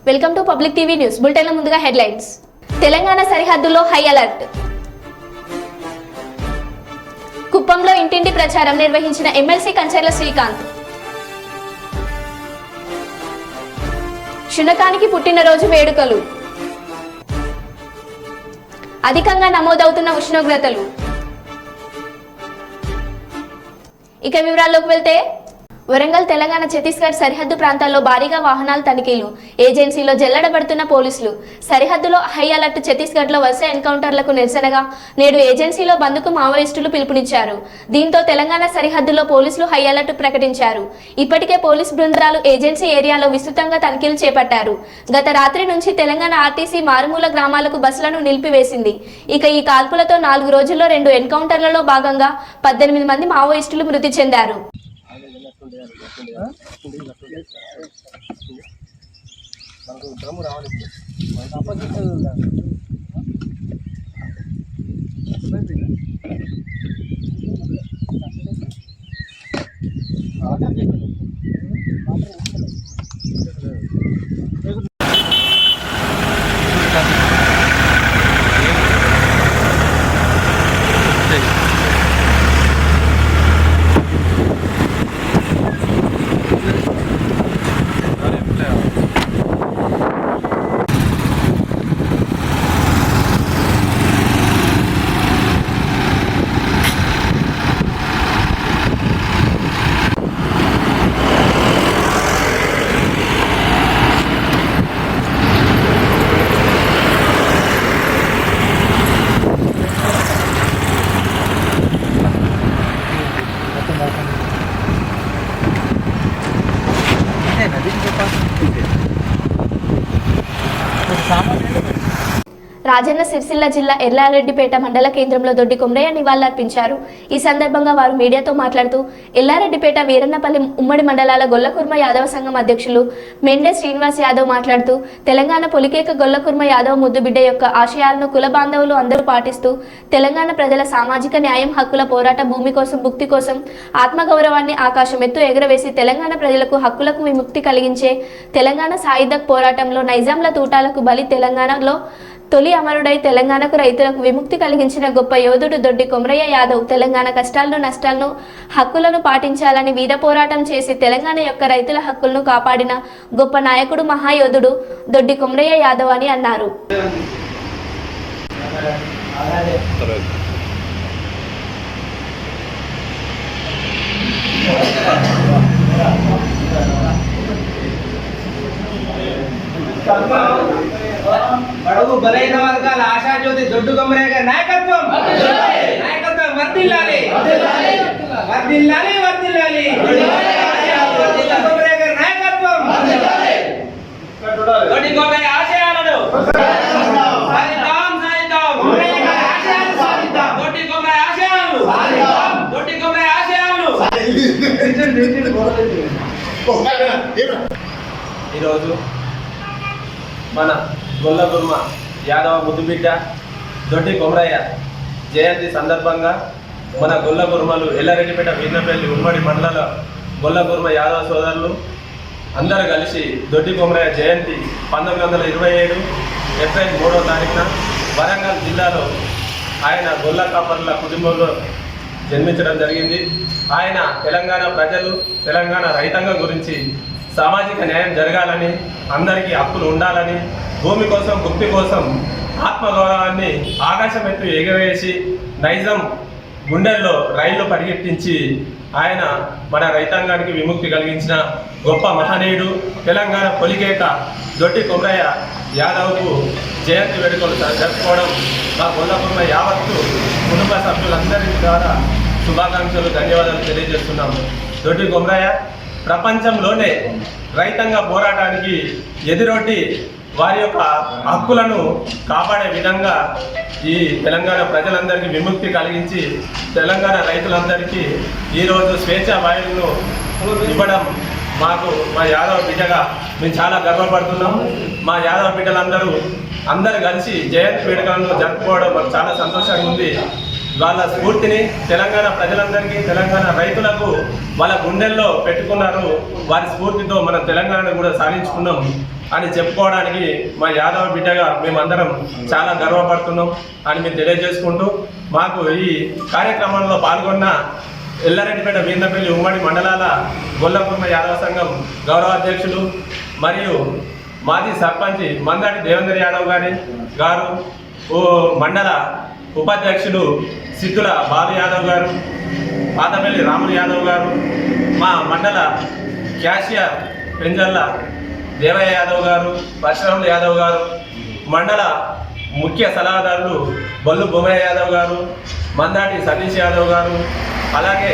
Welcome to public TV news బులెటిన్ల ముందుగా headlines. Telangana సరిహద్దులో హై అలర్ట్. కుప్పంలో ఇంటింటి ప్రచారం నిర్వహించిన ఎమ్మెల్సీ కంచర్ల శ్రీకాంత్. శునకానికి పుట్టినరోజు వేడుకలు. అధికంగా నమోదవుతున్న ఉష్ణోగ్రతలు. ఇక వివరాల్లోకి వెళ్తే వరంగల్ తెలంగాణ ఛత్తీస్గఢ్ సరిహద్దు ప్రాంతాల్లో భారీగా వాహనాల తనిఖీలు. ఏజెన్సీలో జల్లెడబడుతున్న పోలీసులు. సరిహద్దులో హై అలర్ట్. ఛత్తీస్గఢ్లో వరుస ఎన్కౌంటర్లకు నిరసనగా నేడు ఏజెన్సీలో బంద్కు మావోయిస్టులు పిలుపునిచ్చారు. దీంతో తెలంగాణ సరిహద్దులో పోలీసులు హై అలర్ట్ ప్రకటించారు. ఇప్పటికే పోలీస్ బృందాలు ఏజెన్సీ ఏరియాలో విస్తృతంగా తనిఖీలు చేపట్టారు. గత రాత్రి నుంచి తెలంగాణ ఆర్టీసీ మారుమూల గ్రామాలకు బస్సులను నిలిపివేసింది. ఇక ఈ కాల్పులతో 4 రోజుల్లో 2 ఎన్కౌంటర్లలో భాగంగా 18 మంది మావోయిస్టులు మృతి చెందారు. రాజన్న సిరిసిల్ల జిల్లా ఎల్లారెడ్డిపేట మండల కేంద్రంలో దొడ్డి కొమరయ్య నివాళులర్పించారు. ఈ సందర్భంగా వారు మీడియాతో మాట్లాడుతూ ఎల్లారెడ్డిపేట వీరన్నపల్లి ఉమ్మడి మండలాల గొల్లకుర్మ యాదవ సంఘం అధ్యక్షులు మెండే శ్రీనివాస్ యాదవ్ మాట్లాడుతూ తెలంగాణ పొలికేక గొల్లకుర్మ యాదవ్ ముద్దుబిడ్డ యొక్క ఆశయాలను కుల బాంధవులు అందరూ పాటిస్తూ తెలంగాణ ప్రజల సామాజిక న్యాయం, హక్కుల పోరాట, భూమి కోసం, భుక్తి కోసం, ఆత్మగౌరవాన్ని ఆకాశమెత్తు ఎగురవేసి తెలంగాణ ప్రజలకు హక్కులకు విముక్తి కలిగించే తెలంగాణ సాయుధ పోరాటంలో నైజాంల తూటాలకు బలి తెలంగాణలో తొలి అమరుడై తెలంగాణకు రైతులకు విముక్తి కలిగించిన గొప్ప యోధుడు దొడ్డి కొమరయ్య యాదవ్. తెలంగాణ కష్టాలను, నష్టాలను, హక్కులను పాటించాలని వీర పోరాటం చేసి తెలంగాణ యొక్క రైతుల హక్కులను కాపాడిన గొప్ప నాయకుడు, మహాయోధుడు దొడ్డి కొమరయ్య యాదవ్ అని అన్నారు. బడుగు బలైన వర్గాల ఆశాజ్యోతి దొడ్డు కొమరయ్య గారి నాయకత్వం వర్ధిల్లాలి వర్ధిల్లాలి వర్ధిల్లాలి. దొడ్డి కొమరయ్య గారి నాయకత్వం, దొడ్డి కొమరయ్య ఆశయాలను సాధిద్దాం సాధిద్దాం. దొడ్డి కొమరయ్య ఆశయాలు, దొడ్డి కొమరయ్య ఆశయాలు. ఈరోజు మన గొల్లకుర్మ యాదవ ముద్దుబిడ్డ దొడ్డి కొమరయ్య జయంతి సందర్భంగా మన గొల్లకుర్మలు ఎల్లారెడ్డిపేట వీరన్నపల్లి ఉమ్మడి మండల గొల్లకుర్మ యాదవ సోదరులు అందరూ కలిసి దొడ్డి కొమరయ్య జయంతి 1927 ఏప్రిల్ 3వ తారీఖున వరంగల్ జిల్లాలో ఆయన గొల్ల కాపర్ల కుటుంబంలో జన్మించడం జరిగింది. ఆయన తెలంగాణ ప్రజలు, తెలంగాణ రైతాంగం గురించి సామాజిక న్యాయం జరగాలని, అందరికీ హక్కులు ఉండాలని, భూమి కోసం, భుక్తి కోసం, ఆత్మగౌరవాన్ని ఆకాశమెత్తు ఎగవేసి నైజాం గుండెల్లో రైళ్లు పరిగెత్తించి ఆయన మన రైతాంగానికి విముక్తి కలిగించిన గొప్ప మహనీయుడు. తెలంగాణ పొలికేక దొడ్డి కొమరయ్య యాదవ్కు జయంతి వేడుకలు జరుపుకోవడం మా గొల్లకుర్మ యావత్తు కుటుంబ సభ్యులందరి ద్వారా శుభాకాంక్షలు, ధన్యవాదాలు తెలియజేస్తున్నాము. దొడ్డి కొమరయ్య ప్రపంచంలోనే రైతాంగ పోరాటానికి ఎదురొడ్డి వారి యొక్క హక్కులను కాపాడే విధంగా ఈ తెలంగాణ ప్రజలందరికీ విముక్తి కలిగించి తెలంగాణ రైతులందరికీ ఈరోజు స్వేచ్ఛా వాయువులను ఇవ్వడం మాకు మా యాదవ బిడ్డగా మేము చాలా గర్వపడుతున్నాం. మా యాదవ బిడ్డలందరూ కలిసి జయంతి వేడుకలను జరుపుకోవడం మాకు చాలా సంతోషంగా ఉంది. వాళ్ళ స్ఫూర్తిని తెలంగాణ ప్రజలందరికీ, తెలంగాణ రైతులకు వాళ్ళ గుండెల్లో పెట్టుకున్నారు. వారి స్ఫూర్తితో మనం తెలంగాణను కూడా సాధించుకున్నాం అని చెప్పుకోవడానికి మా యాదవ బిడ్డగా మేమందరం చాలా గర్వపడుతున్నాం అని మేము తెలియజేసుకుంటూ, మాకు ఈ కార్యక్రమంలో పాల్గొన్న ఎల్లారెడ్డిపేట వీర్నపల్లి ఉమ్మడి మండలాల గొల్లకుర్మ యాదవ సంఘం గౌరవ అధ్యక్షులు మరియు మాజీ సర్పంచ్ మందాటి దేవేంద్ర యాదవ్ గారు, మండల ఉపాధ్యక్షులు సిద్ధుల బాలు యాదవ్ గారు, పాతపల్లి రాములు యాదవ్ గారు, మా మండల క్యాషియర్ పెంజల్ల దేవయ్య యాదవ్ గారు, పరశురాములు యాదవ్ గారు, మండల ముఖ్య సలహాదారులు బొల్లు బొమ్మయ్య యాదవ్ గారు, మందాటి సతీష్ యాదవ్ గారు, అలాగే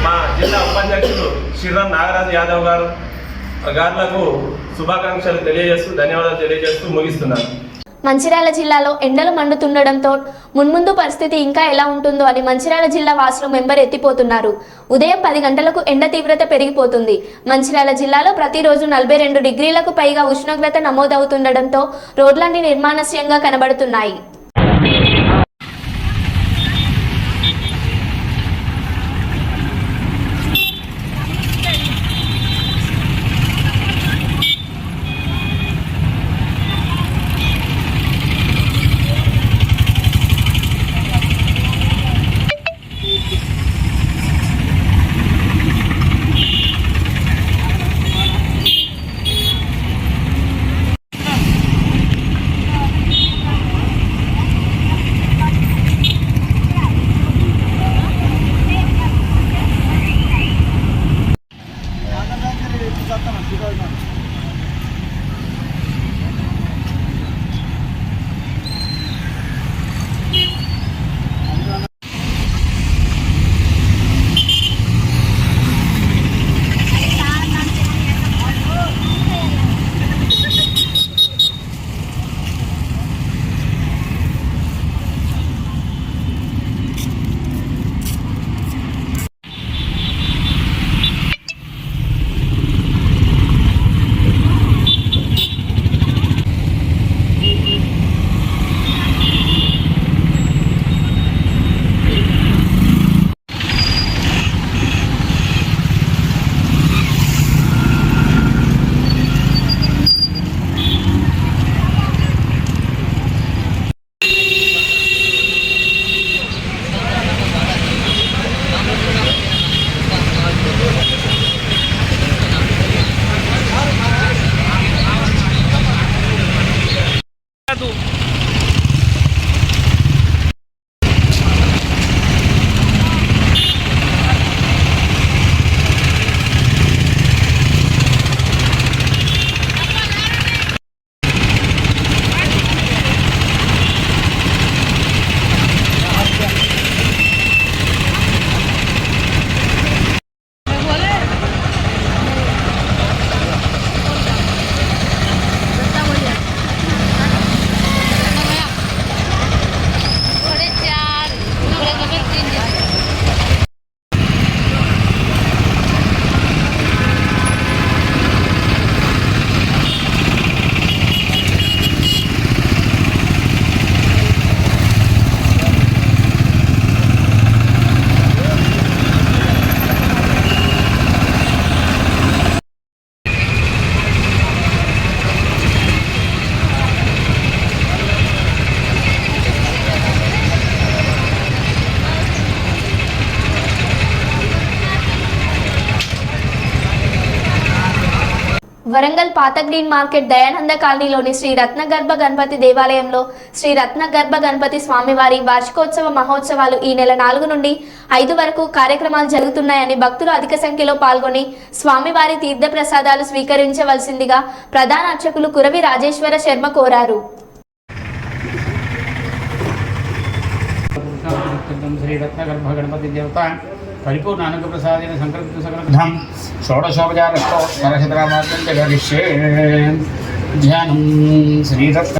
మా జిల్లా ఉపాధ్యక్షులు శ్రీరామ్ నాగరాజు యాదవ్ గారులకు శుభాకాంక్షలు తెలియజేస్తూ, ధన్యవాదాలు తెలియజేస్తూ ముగిస్తున్నాను. మంచిర్యాల జిల్లాలో ఎండలు మండుతుండడంతో మున్ముందు పరిస్థితి ఇంకా ఎలా ఉంటుందో అని మంచిర్యాల జిల్లా వాసులు మెంబర్ ఎత్తిపోతున్నారు. ఉదయం 10 గంటలకు ఎండ తీవ్రత పెరిగిపోతుంది. మంచిర్యాల జిల్లాలో ప్రతిరోజు 42 డిగ్రీలకు పైగా ఉష్ణోగ్రత నమోదవుతుండడంతో రోడ్లన్నీ నిర్మానుష్యంగా కనబడుతున్నాయి. వరంగల్ పాత గ్రీన్ మార్కెట్ దయానంద కాలనీలోని శ్రీ రత్నగర్భ గణపతి దేవాలయంలో శ్రీ రత్నగర్భ గణపతి స్వామివారి వార్షికోత్సవ మహోత్సవాలు ఈ నెల 4 నుండి 5 వరకు కార్యక్రమాలు జరుగుతున్నాయని భక్తులు అధిక సంఖ్యలో పాల్గొని స్వామివారి తీర్థప్రసాదాలు స్వీకరించవలసిందిగా ప్రధాన అర్చకులు కురవి రాజేశ్వర శర్మ కోరారు. శ్రీ రత్నగర్భ గణపతి దేవత పరిపూర్ణ అనుగ్రహప్రసాదేన సంకల్పిత సకలవిధం షోడశోపచారస్తోత్తరశతనామార్గం జగరిష్యే. ధ్యానం శ్రీరత్న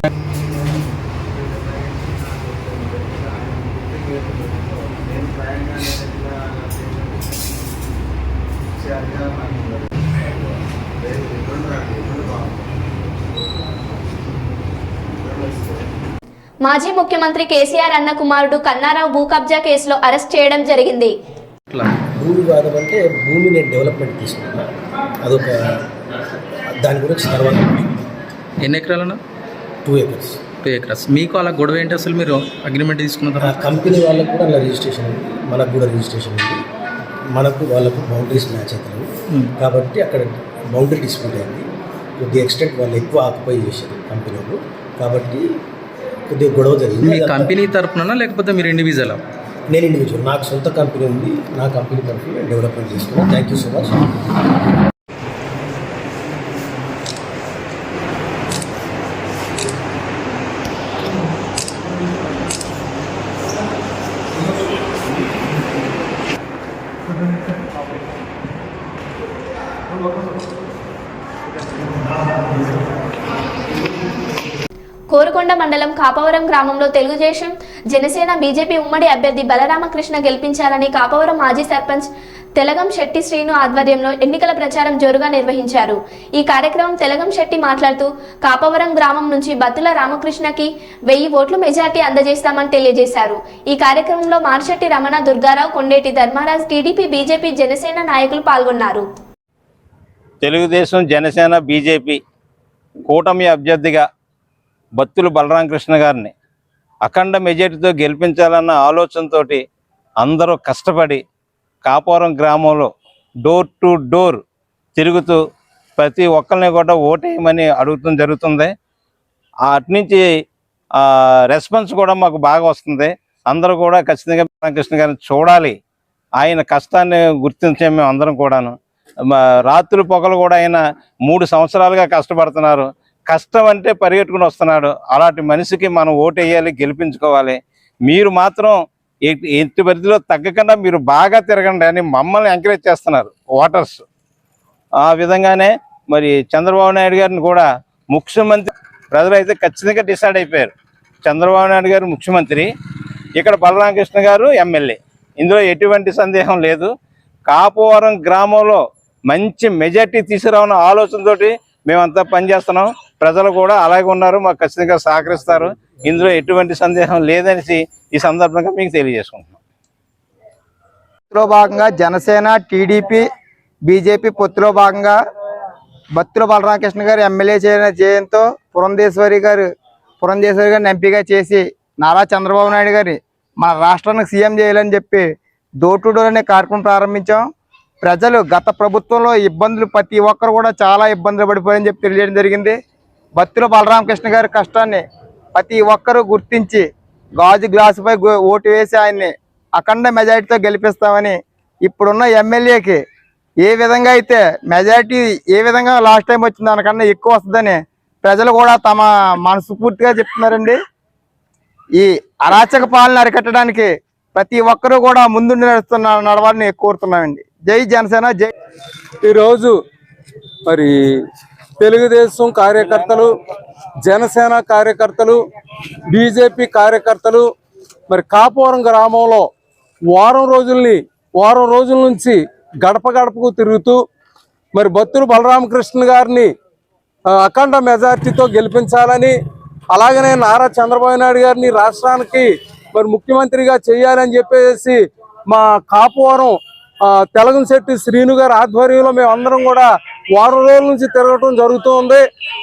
మాజీ ముఖ్యమంత్రి కేసీఆర్ అన్న కుమారుడు కన్నారావు భూ కబ్జా కేసులో అరెస్ట్ చేయడం జరిగింది. భూ వివాదం అంటే భూమి నేను డెవలప్మెంట్ తీసుకున్నా, అదొక దాని గురించి తర్వాత. ఎన్ని ఎకరాలన్నా? 2 acres. 2 acres. మీకు అలా గొడవ ఏంటి? అసలు మీరు అగ్రిమెంట్ తీసుకున్న తర్వాత కంపెనీ వాళ్ళకు కూడా అలా రిజిస్ట్రేషన్ ఉంది, మనకు కూడా రిజిస్ట్రేషన్ ఉంది. మనకు వాళ్ళకు బౌండరీస్ మ్యాచ్ అవుతాయి కాబట్టి అక్కడ బౌండరీ డిస్ప్యూట్ అయింది. కొద్ది ఎక్స్టెంట్ వాళ్ళు ఎక్కువ ఆక్యుపై చేశారు కంపెనీలు, కాబట్టి కొద్దిగా గొడవ జరిగింది. మీ కంపెనీ తరఫున లేకపోతే మీరు ఇండివిజువల్? నేను ఇండివిజువల్, నాకు సొంత కంపెనీ ఉంది, నా కంపెనీ తరఫున నేను డెవలప్మెంట్ చేసుకున్నాను. Thank you so much. Korukonda మండలం కాపవరం గ్రామంలో తెలుగుదేశం, జనసేన, బీజేపీ ఉమ్మడి అభ్యర్థి బలరామకృష్ణ గెలిపించాలని కాపవరం మాజీ సర్పంచ్ తెలగం శెట్టి శ్రీను ఆధ్వర్యంలో ఎన్నికల ప్రచారం జోరుగా నిర్వహించారు. ఈ కార్యక్రమం తెలగం శెట్టి మాట్లాడుతూ కాపవరం గ్రామం నుంచి బత్తుల రామకృష్ణకి 1000 ఓట్లు మెజార్టీ అందజేస్తామని తెలియజేశారు. ఈ కార్యక్రమంలో మార్శెట్టి రమణ, దుర్గారావు, కొండేటి ధర్మరాజ్, టీడీపీ, బీజేపీ, జనసేన నాయకులు పాల్గొన్నారు. తెలుగుదేశం, జనసేన, బీజేపీ కూటమి అభ్యర్థిగా బత్తుల బలరామకృష్ణ గారిని అఖండ మెజార్టీతో గెలిపించాలన్న ఆలోచనతో అందరూ కష్టపడి కాపవరం గ్రామంలో డోర్ టు డోర్ తిరుగుతూ ప్రతి ఒక్కరిని కూడా ఓటేయమని అడుగుతూ జరుగుతుంది. అటునుంచి రెస్పాన్స్ కూడా మాకు బాగా వస్తుంది. అందరూ కూడా ఖచ్చితంగా బలరామకృష్ణ గారిని చూడాలి, ఆయన కష్టాన్ని గుర్తించే మేము అందరం కూడాను. రాత్రులు పొగలు కూడా ఆయన 3 సంవత్సరాలుగా కష్టపడుతున్నారు. కష్టం అంటే పరిగెట్టుకుని వస్తున్నాడు. అలాంటి మనిషికి మనం ఓటు వేయాలి, గెలిపించుకోవాలి. మీరు మాత్రం ఎట్టి పరిధిలో తగ్గకుండా మీరు బాగా తిరగండి అని మమ్మల్ని ఎంకరేజ్ చేస్తున్నారు ఓటర్స్. ఆ విధంగానే మరి చంద్రబాబు నాయుడు గారిని కూడా ముఖ్యమంత్రి ప్రజలు అయితే ఖచ్చితంగా డిసైడ్ అయిపోయారు. చంద్రబాబు నాయుడు గారు ముఖ్యమంత్రి, ఇక్కడ బలరామకృష్ణ గారు ఎమ్మెల్యే, ఇందులో ఎటువంటి సందేహం లేదు. కాపవరం గ్రామంలో మంచి మెజార్టీ తీసుకురావాలన్న ఆలోచనతోటి మేమంతా పనిచేస్తున్నాం. ప్రజలు కూడా అలాగే ఉన్నారు, మాకు ఖచ్చితంగా సహకరిస్తారు. ఇందులో ఎటువంటి సందేహం లేదనేసి ఈ సందర్భంగా మీకు తెలియజేసుకుంటున్నాం. పొత్తులో భాగంగా జనసేన, టీడీపీ, బీజేపీ పొత్తులో భాగంగా బత్తుల బలరామకృష్ణ గారు ఎమ్మెల్యే చేయడంతో పురంధేశ్వరి గారిని ఎంపీగా చేసి నారా చంద్రబాబు నాయుడు గారి మన రాష్ట్రానికి సీఎం చేయాలని చెప్పి డోర్ టు డోర్ అనే కార్యక్రమం ప్రారంభించాం. ప్రజలు గత ప్రభుత్వంలో ఇబ్బందులు ప్రతి ఒక్కరు కూడా చాలా ఇబ్బందులు పడిపోయారని చెప్పి తెలియజేయడం జరిగింది. బత్తుల బలరామకృష్ణ గారి కష్టాన్ని ప్రతి ఒక్కరూ గుర్తించి గాజు గ్లాసుపై ఓటు వేసి ఆయన్ని అఖండ మెజారిటీతో గెలిపిస్తామని, ఇప్పుడున్న ఎమ్మెల్యేకి ఏ విధంగా అయితే మెజారిటీ ఏ విధంగా లాస్ట్ టైం వచ్చింది దానికన్నా ఎక్కువ వస్తుందని ప్రజలు కూడా తమ మనస్ఫూర్తిగా చెప్తున్నారండి. ఈ అరాచక పాలన అరికట్టడానికి ప్రతి ఒక్కరూ కూడా ముందుండి నడవాలని కోరుతున్నామండి. జై జనసేన, జై. ఈరోజు మరి తెలుగుదేశం కార్యకర్తలు, జనసేన కార్యకర్తలు, బీజేపీ కార్యకర్తలు మరి కాపవరం గ్రామంలో వారం రోజుల నుంచి గడప గడపకు తిరుగుతూ మరి బత్తుల బలరామకృష్ణ గారిని అఖండ మెజార్టీతో గెలిపించాలని, అలాగనే నారా చంద్రబాబు నాయుడు గారిని రాష్ట్రానికి మరి ముఖ్యమంత్రిగా చేయాలని చెప్పేసి మా కాపవరం తెలగం శెట్టి శ్రీను గారి ఆధ్వర్యంలో మేము అందరం కూడా వారం రోజుల నుంచి తిరగటం జరుగుతుంది.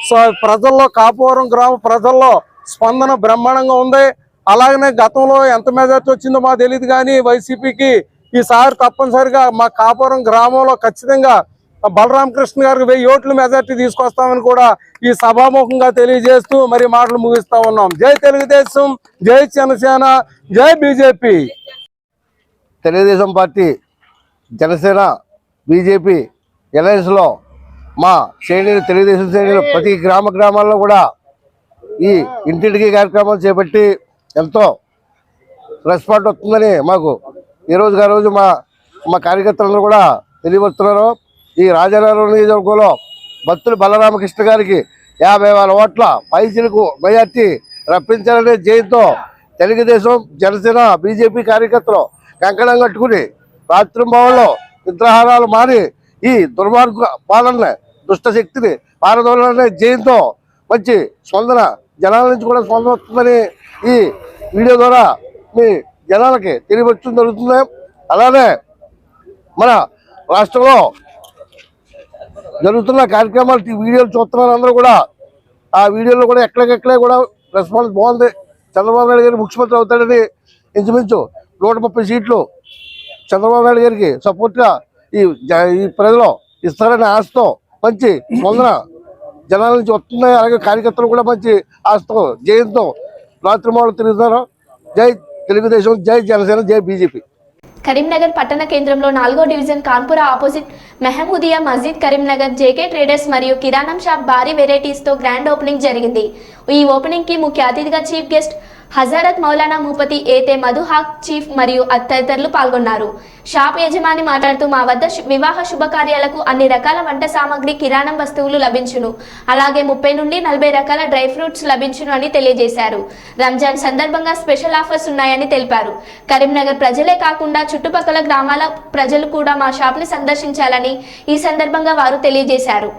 సో ప్రజల్లో, కాపవరం గ్రామ ప్రజల్లో స్పందన బ్రహ్మాండంగా ఉంది. అలాగనే గతంలో ఎంత మెజార్టీ వచ్చిందో మాకు తెలియదు, కానీ వైసీపీకి ఈసారి తప్పనిసరిగా మా కాపవరం గ్రామంలో ఖచ్చితంగా బలరామకృష్ణ గారికి 1000 ఓట్లు మెజార్టీ తీసుకొస్తామని కూడా ఈ సభాముఖంగా తెలియజేస్తూ మరి మాటలు ముగిస్తా ఉన్నాం. జై తెలుగుదేశం, జై జనసేన, జై BJP. Telugu Desam party, Janasena, BJP అలయన్స్లో మా శ్రేణులు, తెలుగుదేశం శ్రేణులు ప్రతి గ్రామాల్లో కూడా ఈ ఇంటింటికి కార్యక్రమాలు చేపట్టి ఎంతో రెస్పాండ్ వస్తుందని మాకు ఈ రోజు మా కార్యకర్తలను కూడా తెలియవస్తున్నారు. ఈ రాజానగరం నియోజకవర్గంలో బత్తుల బలరామకృష్ణ గారికి 50,000 ఓట్ల పైసలకు మెజార్టీ రప్పించాలనే జయంతో తెలుగుదేశం, జనసేన, బీజేపీ కార్యకర్తలు కంకణం కట్టుకుని రాత్రింభవన్లో విగ్రహారాలు మారి ఈ దుర్మార్గ పాలన, దుష్ట శక్తిని పారదోలనే జయంతో మంచి స్పందన జనాల నుంచి కూడా స్పందన వస్తుందని ఈ వీడియో ద్వారా మీ జనాలకి తెలియపరచడం జరుగుతుంది. అలానే మన రాష్ట్రంలో జరుగుతున్న కార్యక్రమాలు వీడియోలు చూస్తున్నారు అందరూ కూడా. ఆ వీడియోలో కూడా ఎక్కడికెక్కడే కూడా రెస్పాన్స్ బాగుంది. చంద్రబాబు నాయుడు గారు ముఖ్యమంత్రి అవుతాడని ఇంచుమించు 130 సీట్లు చంద్రబాబు నాయుడు గారికి సపోర్ట్గా ఈ ప్రజలు ఇస్తారనే ఆశతో మంచి స్పందన జనాల నుంచి వస్తున్నాయి. అలాగే కార్యకర్తలు కూడా మంచి ఆశతో జయంతో రాత్రిమాలు తిరుగుతున్నారు. జై తెలుగుదేశం, జై జనసేన, జై బీజేపీ. కరీంనగర్ పట్టణ కేంద్రంలో 4వ డివిజన్ కాన్పుర ఆపోజిట్ మెహమూదియా మస్జిద్ కరీంనగర్ జేకే ట్రేడర్స్ మరియు కిరాణం షాప్ భారీ వెరైటీస్తో గ్రాండ్ ఓపెనింగ్ జరిగింది. ఈ ఓపెనింగ్కి ముఖ్య అతిథిగా చీఫ్ గెస్ట్ హజరత్ మౌలానా మూపతి ఏతే మధుహాక్ చీఫ్ మరియు తదితరులు పాల్గొన్నారు. షాప్ యజమాని మాట్లాడుతూ మా వద్ద వివాహ శుభకార్యాలకు అన్ని రకాల వంట సామాగ్రి కిరాణం వస్తువులు లభించును. అలాగే 30 నుండి 40 రకాల డ్రై ఫ్రూట్స్ లభించును అని తెలియజేశారు. రంజాన్ సందర్భంగా స్పెషల్ ఆఫర్స్ ఉన్నాయని తెలిపారు. కరీంనగర్ ప్రజలే కాకుండా చుట్టుపక్కల గ్రామాల ప్రజలు కూడా మా షాప్ని సందర్శించాలని ఈ సందర్భంగా వారు తెలియజేశారు.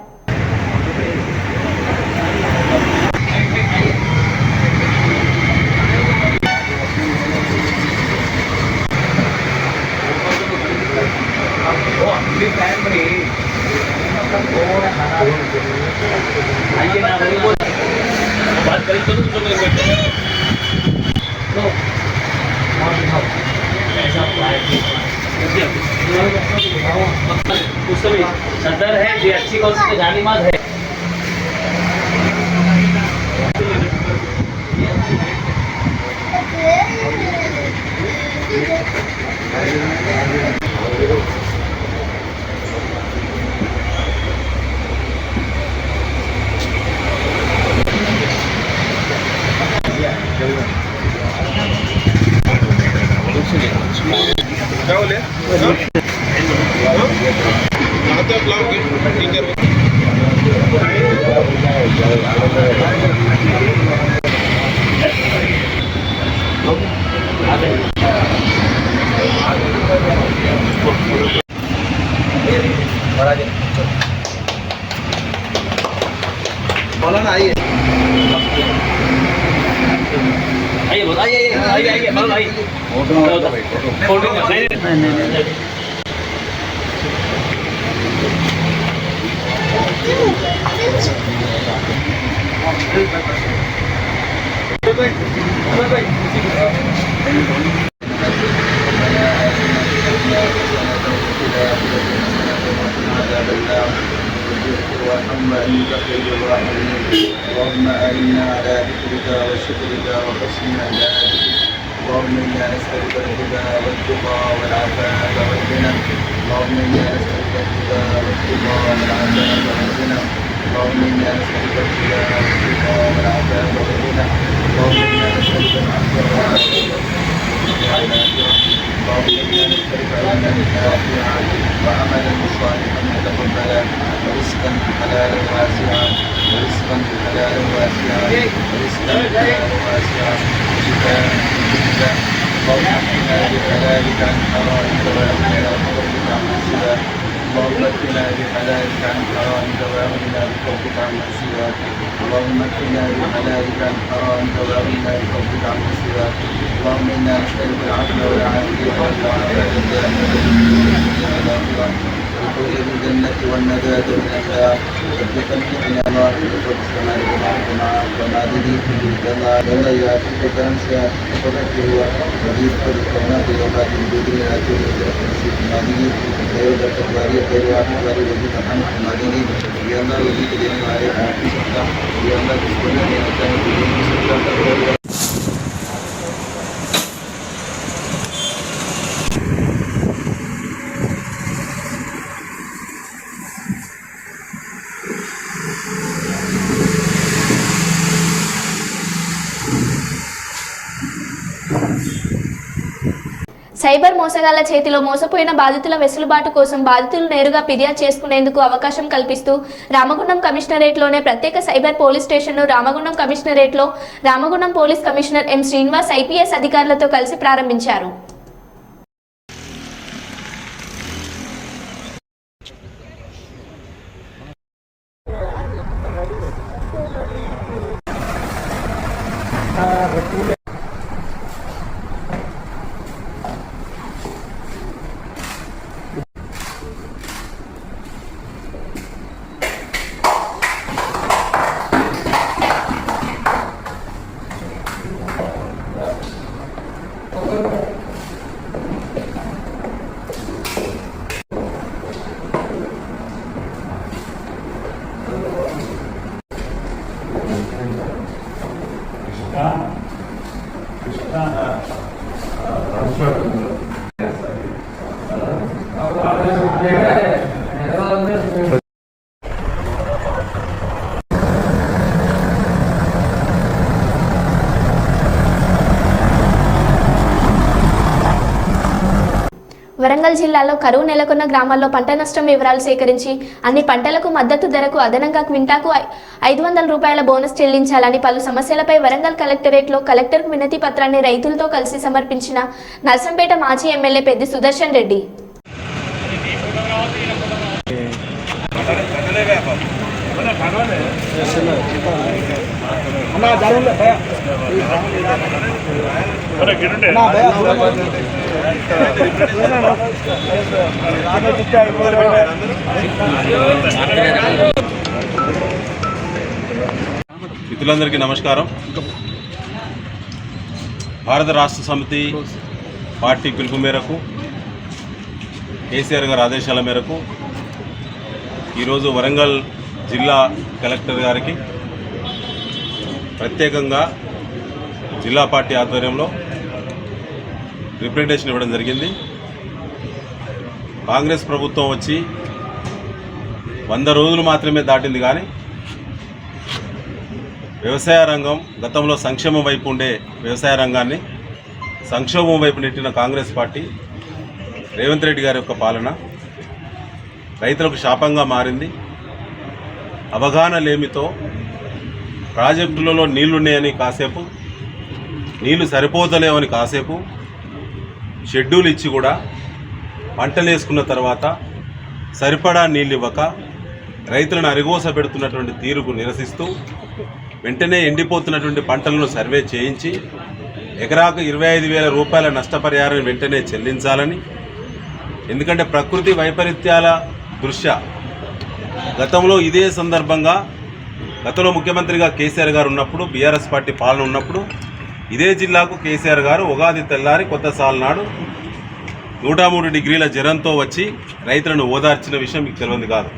सदर है जी, अच्छी कौन सी जानीमाज है. क्या बोले मौलाना आइए आइए मौलाना आइए اللهم أعنا على ذكرك وشكرك وحسن عبادتك. اللهم إنا نسألك الهدى والتقى والعفاف والغنى. اللهم إنا نسألك الهدى والتقى والعفاف والغنى. اللهم إنا نسألك الهدى والتقى والعفاف والغنى. اللهم إنا نسألك العفو والعافية. اللهم إنا نسألك علما نافعا وعملا صالحا متقبلا ورزقا حلالا واسعا ورزقا حلالا واسعا ورزقا حلالا واسعا وشفاء من كل داء. اللهم اكفنا بحلالك عن حرامك واغننا بفضلك عمن سواك. اللهم اكفنا بحلالك عن حرامك واغننا بفضلك عمن سواك. اللهم اكفنا بحلالك عن حرامك واغننا بفضلك عمن سواك. اللهم انا نسالك العفو والعافيه والمعافاه الدائمه والاخره والفوز بالجنه والنجاه من النار وبقلبك من الله وفوز السماء وما تدري كما يلا ياتيك كنسا وفكر وديك فلكنا في وقت الدنيا اتي مادي غير التقواري غير التقواري وديك حمد مادي يا الله وديك دين عليك يا الله تسكن لنا انت సైబర్ మోసగాళ్ల చేతిలో మోసపోయిన బాధితుల వెసులుబాటు కోసం బాధితులు నేరుగా ఫిర్యాదు చేసుకునేందుకు అవకాశం కల్పిస్తూ రామగుండం కమిషనరేట్లోనే ప్రత్యేక సైబర్ పోలీస్ స్టేషన్ను రామగుండం కమిషనరేట్లో Ramagundam police commissioner M Srinivas IPS అధికారులతో కలిసి ప్రారంభించారు. వరంగల్ జిల్లాలో కరువు నెలకొన్న గ్రామాల్లో పంట నష్టం వివరాలు సేకరించి అన్ని పంటలకు మద్దతు ధరకు అదనంగా క్వింటాకు 500 రూపాయల బోనస్ చెల్లించాలని పలు సమస్యలపై వరంగల్ కలెక్టరేట్లో కలెక్టర్కు వినతి పత్రాన్ని రైతులతో కలిసి సమర్పించిన నర్సంపేట మాజీ ఎమ్మెల్యే పెద్ది సుదర్శన్ రెడ్డి. మిత్రులందరికీ నమస్కారం. భారత రాష్ట్ర సమితి పార్టీ పిలుపు మేరకు కేసీఆర్ గారి ఆదేశాల మేరకు ఈరోజు వరంగల్ జిల్లా కలెక్టర్ గారికి ప్రత్యేకంగా జిల్లా పార్టీ ఆధ్వర్యంలో రిప్రజెంటేషన్ ఇవ్వడం జరిగింది. కాంగ్రెస్ ప్రభుత్వం వచ్చి 100 రోజులు మాత్రమే దాటింది, కానీ వ్యవసాయ రంగం గతంలో సంక్షేమం వైపు ఉండే వ్యవసాయ రంగాన్ని సంక్షోభం వైపు నెట్టిన కాంగ్రెస్ పార్టీ రేవంత్ రెడ్డి గారి యొక్క పాలన రైతులకు శాపంగా మారింది. అవగాహన లేమితో ప్రాజెక్టులలో నీళ్లున్నాయని కాసేపు, నీళ్లు సరిపోతలేవని కాసేపు, షెడ్యూల్ ఇచ్చి కూడా పంటలు వేసుకున్న తర్వాత సరిపడా నీళ్ళు ఇవ్వక రైతులను అరిగోస పెడుతున్నటువంటి తీరుకు నిరసిస్తూ వెంటనే ఎండిపోతున్నటువంటి పంటలను సర్వే చేయించి ఎకరాకు 25,000 రూపాయల నష్టపరిహారం వెంటనే చెల్లించాలని. ఎందుకంటే ప్రకృతి వైపరీత్యాల దృష్ట్యా గతంలో ఇదే సందర్భంగా గతంలో ముఖ్యమంత్రిగా కేసీఆర్ గారు ఉన్నప్పుడు, బీఆర్ఎస్ పార్టీ పాలన ఉన్నప్పుడు ఇదే జిల్లాకు కేసీఆర్ గారు ఉగాది తెల్లారి కొత్త సాల్ నాడు 103 డిగ్రీల జ్వరంతో వచ్చి రైతులను ఓదార్చిన విషయం మీకు తెలియదు కాదు.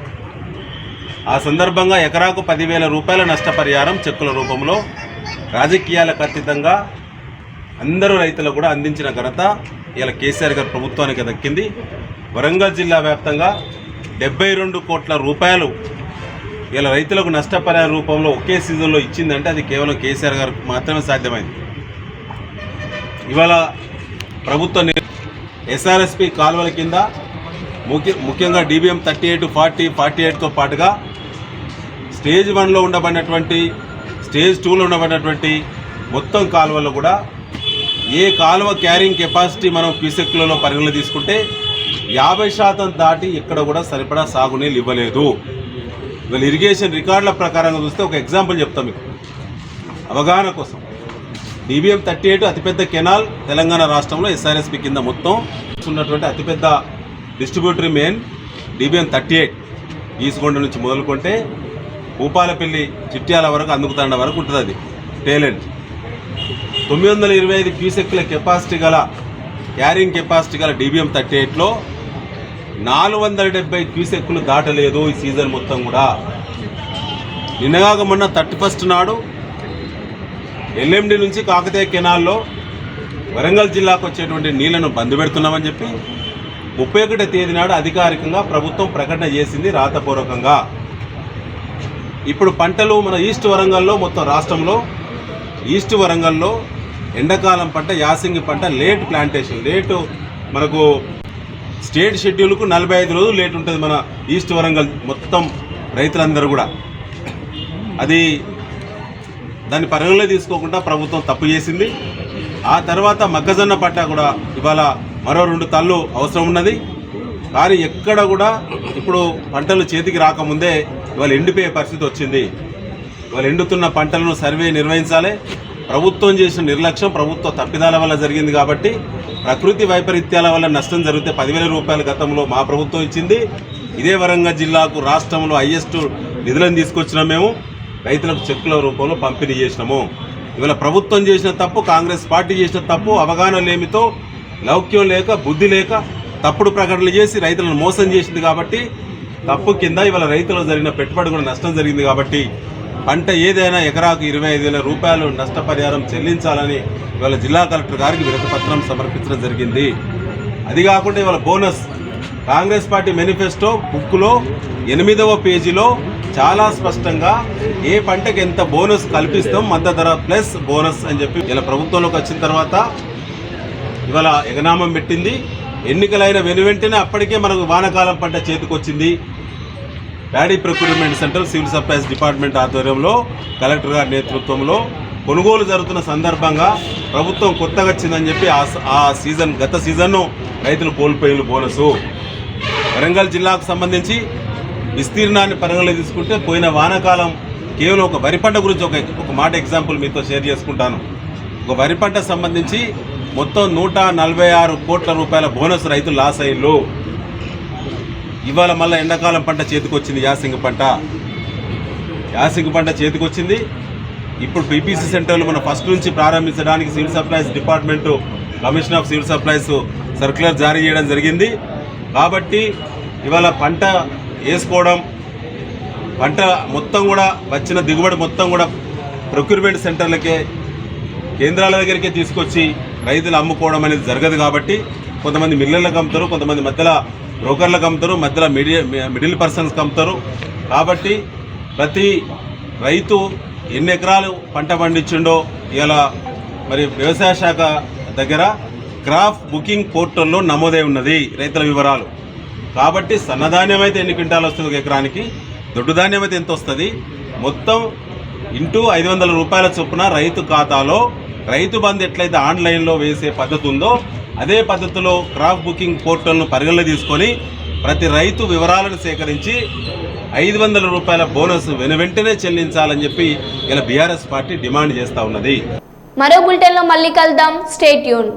ఆ సందర్భంగా ఎకరాకు 10,000 రూపాయల నష్టపరిహారం చెక్కుల రూపంలో రాజకీయాలకు అతీతంగా అందరూ రైతులకు కూడా అందించిన ఘనత ఇలా కేసీఆర్ గారి ప్రభుత్వానికి దక్కింది. వరంగల్ జిల్లా వ్యాప్తంగా 72 కోట్ల రూపాయలు ఇలా రైతులకు నష్టపరిహార రూపంలో ఒకే సీజన్లో ఇచ్చిందంటే అది కేవలం కేసీఆర్ గారికి మాత్రమే సాధ్యమైంది. ఇవాళ ప్రభుత్వం ఎస్ఆర్ఎస్పి కాలువల కింద ముఖ్యంగా DBM 38, 40, 48తో పాటుగా స్టేజ్ 1లో ఉండబడినటువంటి, స్టేజ్ 2లో ఉండబడినటువంటి మొత్తం కాలువల్లో కూడా ఏ కాలువ క్యారింగ్ కెపాసిటీ మనం క్యూసెక్లలో పరిగణలో తీసుకుంటే 50% దాటి ఎక్కడ కూడా సరిపడా సాగునీళ్ళు ఇవ్వలేదు. ఇవాళ ఇరిగేషన్ రికార్డుల ప్రకారంగా చూస్తే ఒక ఎగ్జాంపుల్ చెప్తాం మీకు అవగాహన కోసం. DBM 38 అతిపెద్ద కెనాల్ తెలంగాణ రాష్ట్రంలో ఎస్ఆర్ఎస్పి కింద మొత్తం ఉన్నటువంటి అతిపెద్ద డిస్ట్రిబ్యూటరీ మెయిన్ DBM 38 ఈసుగొండ నుంచి మొదలుకుంటే భూపాలపల్లి చిట్యాల వరకు అందుకుతాండ వరకు ఉంటుంది. అది టేలెంట్ 925 క్యూసెక్ల కెపాసిటీ గల క్యారింగ్ కెపాసిటీ గల DBM 38లో 470 క్యూసెక్లు దాటలేదు ఈ సీజన్ మొత్తం కూడా. నిన్నగాక మొన్న 31 నాడు LMD నుంచి కాకతీయ కెనాల్లో వరంగల్ జిల్లాకు వచ్చేటువంటి నీళ్లను బంద్ పెడుతున్నామని చెప్పి 31వ తేదీ నాడు అధికారికంగా ప్రభుత్వం ప్రకటన చేసింది రాతపూర్వకంగా. ఇప్పుడు పంటలు మన ఈస్ట్ వరంగల్లో, మొత్తం రాష్ట్రంలో ఈస్ట్ వరంగల్లో ఎండాకాలం పంట, యాసంగి పంట లేట్ ప్లాంటేషన్, లేటు మనకు స్టేట్ షెడ్యూల్కు 45 రోజులు లేట్ ఉంటుంది మన ఈస్ట్ వరంగల్ మొత్తం రైతులందరూ కూడా. అది దాన్ని పరిగణలో తీసుకోకుండా ప్రభుత్వం తప్పు చేసింది. ఆ తర్వాత మొక్కజొన్న పంట కూడా ఇవాళ మరో 2 తళ్ళు అవసరం ఉన్నది. కానీ ఎక్కడ కూడా ఇప్పుడు పంటలు చేతికి రాకముందే ఇవాళ ఎండిపోయే పరిస్థితి వచ్చింది. ఇవాళ ఎండుతున్న పంటలను సర్వే నిర్వహించాలి. ప్రభుత్వం చేసిన నిర్లక్ష్యం, ప్రభుత్వ తప్పిదాల వల్ల జరిగింది కాబట్టి ప్రకృతి వైపరీత్యాల వల్ల నష్టం జరిగితే 10,000 రూపాయల గతంలో మా ప్రభుత్వం ఇచ్చింది. ఇదే వరంగల్ జిల్లాకు రాష్ట్రంలో హైయెస్ట్ నిధులను తీసుకొచ్చినాం. మేము రైతులకు చెక్కుల రూపంలో పంపిణీ చేసినాము. ఇవాళ ప్రభుత్వం చేసిన తప్పు, కాంగ్రెస్ పార్టీ చేసిన తప్పు, అవగాహన లేమితో, లౌక్యం లేక, బుద్ధి లేక తప్పుడు ప్రకటనలు చేసి రైతులను మోసం చేసింది కాబట్టి తప్పు కింద ఇవాళ రైతులకు జరిగిన పెట్టుబడి కూడా నష్టం జరిగింది కాబట్టి పంట ఏదైనా ఎకరాకు 25,000 రూపాయలు నష్టపరిహారం చెల్లించాలని ఇవాళ జిల్లా కలెక్టర్ గారికి వినతిపత్రం సమర్పించడం జరిగింది. అది కాకుండా ఇవాళ బోనస్ కాంగ్రెస్ పార్టీ మేనిఫెస్టో బుక్లో 8వ పేజీలో చాలా స్పష్టంగా ఏ పంటకి ఎంత బోనస్ కల్పిస్తాం, మద్దతు ధర ప్లస్ బోనస్ అని చెప్పి ఇలా ప్రభుత్వంలోకి వచ్చిన తర్వాత ఇవాళ ఎగనామం పెట్టింది. ఎన్నికలైన వెనువెంటనే అప్పటికే మనకు వానాకాలం పంట చేతికొచ్చింది. Paddy procurement centre civil supplies department ఆధ్వర్యంలో కలెక్టర్ గారి నేతృత్వంలో కొనుగోలు జరుగుతున్న సందర్భంగా ప్రభుత్వం కొత్తగా వచ్చిందని చెప్పి ఆ సీజన్ గత సీజన్ను రైతులు కోల్పోయిన బోనసు. వరంగల్ జిల్లాకు సంబంధించి విస్తీర్ణాన్ని పరిగణలో తీసుకుంటే పోయిన వానాకాలం కేవలం ఒక వరి పంట గురించి ఒక మాట ఎగ్జాంపుల్ మీతో షేర్ చేసుకుంటాను. ఒక వరి పంట సంబంధించి మొత్తం 146 కోట్ల రూపాయల బోనస్ రైతులు లాస్ అయ్యిండ్రు. ఇవాళ మళ్ళీ ఎండాకాలం పంట చేతికొచ్చింది, యాసింగి పంట చేతికొచ్చింది. ఇప్పుడు పీపీసీ సెంటర్లు మనం ఫస్ట్ నుంచి ప్రారంభించడానికి civil supplies department, commission of civil supplies circular జారీ చేయడం జరిగింది. కాబట్టి ఇవాళ పంట వేసుకోవడం, పంట మొత్తం కూడా వచ్చిన దిగుబడి మొత్తం కూడా ప్రొక్యూర్మెంట్ సెంటర్లకే, కేంద్రాల దగ్గరికే తీసుకొచ్చి రైతులు అమ్ముకోవడం అనేది జరగదు. కాబట్టి కొంతమంది మిల్లర్లకు అమ్ముతారు, కొంతమంది మధ్యలో బ్రోకర్లకు అమ్ముతారు, మధ్యలో మిడిల్ పర్సన్స్కి అమ్ముతారు. కాబట్టి ప్రతి రైతు ఎన్ని ఎకరాలు పంట పండించిండో ఇలా మరి వ్యవసాయ శాఖ దగ్గర క్రాప్ బుకింగ్ పోర్టల్లో నమోదై ఉన్నది రైతుల వివరాలు. కాబట్టి సన్నధాన్యం అయితే ఎన్ని క్వింటాలు వస్తుంది ఒక ఎకరానికి, దొడ్డు ధాన్యం అయితే ఎంత వస్తుంది, మొత్తం ఇంటూ 500 రూపాయల చొప్పున రైతు ఖాతాలో రైతు బంధు ఎట్లయితే ఆన్లైన్లో వేసే పద్ధతి ఉందో అదే పద్ధతిలో క్రాప్ బుకింగ్ పోర్టల్ను పరిగణలో తీసుకొని ప్రతి రైతు వివరాలను సేకరించి 500 రూపాయల బోనస్ వెంటనే చెల్లించాలని చెప్పి ఇలా బీఆర్ఎస్ పార్టీ డిమాండ్ చేస్తూ ఉన్నది. మరో బులెటిన్లో మళ్ళీ కలుద్దాం. Stay tune.